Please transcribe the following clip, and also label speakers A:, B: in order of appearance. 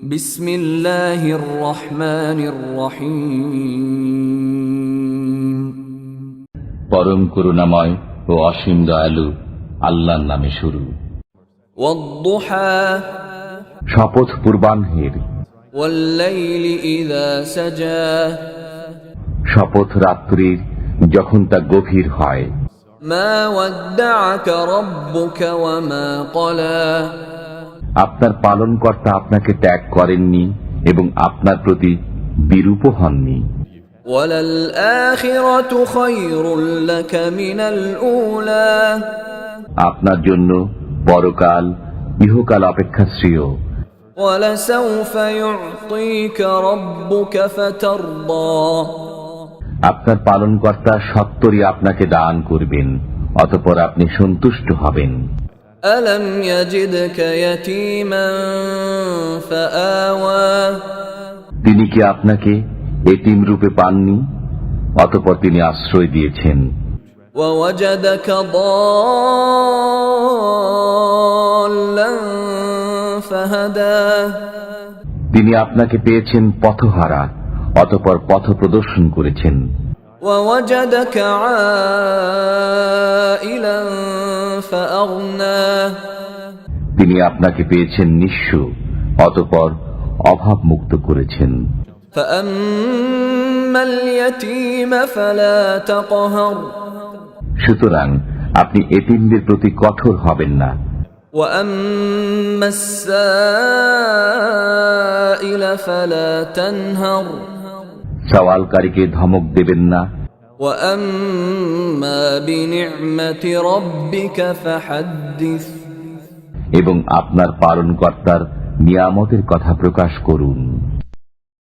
A: বিসমিল্লাহির রহমানির রহিম।
B: পরম করুণাময় ও অসীম দয়ালু আল্লাহর নামে শুরু।
A: ওয়াদ-দুহা,
B: শপথ পূর্বাহ্নের।
A: ওয়াল-লাইলি ইযা সাজা,
B: শপথ রাত্রির যখন তা গভীর হয়।
A: মা ওয়াদ্দা'আকা রাব্বুকা ওয়া মা ক্বালা,
B: আপনার পালনকর্তা আপনাকে ত্যাগ করেননি এবং আপনার প্রতি বিরূপ হননি।
A: ওয়ালাল আখিরাতু খায়রুল লাকা মিনাল উলা,
B: আপনার জন্য পরকাল ইহকাল অপেক্ষা শ্রেয়।
A: ওয়ালাসাউফা ইউ'তিকা রাব্বুকা ফাতারদা,
B: আপনার পালনকর্তা সত্বরই আপনাকে দান করবেন, অতঃপর আপনি সন্তুষ্ট হবেন।
A: আলম ইয়াজিদকা ইয়াতীমান ফাআওয়া,
B: তিনি কি আপনাকে এতিম রূপে পাননি, অতঃপর তিনি আশ্রয় দিয়েছেন।
A: ওয়াওয়াজাদাকা দাল্লান ফাহাদা,
B: তিনি আপনাকে পেয়েছেন পথহারা, অতঃপর পথ প্রদর্শন করেছেন।
A: ওয়াওয়াজাদাকা আইলান ফাআগনা,
B: তিনি আপনাকে পেয়েছেন নিঃস্ব, অতঃপর অভাব মুক্ত করেছেন।
A: ফাআম্মাল ইয়াতীমা ফালা তাকহার,
B: সুতরাং আপনি এতিমদের প্রতি কঠোর হবেন না।
A: ওয়াম্মাস সাইলা ফালা তানহার,
B: সওয়ালকারীকে ধমক দেবেন না।
A: ওয়াম্মা বিনি'মাতি রাব্বিকা ফাহাদ্দিস,
B: এবং আপনার পালনকর্তার নিয়ামতের কথা প্রকাশ করুন।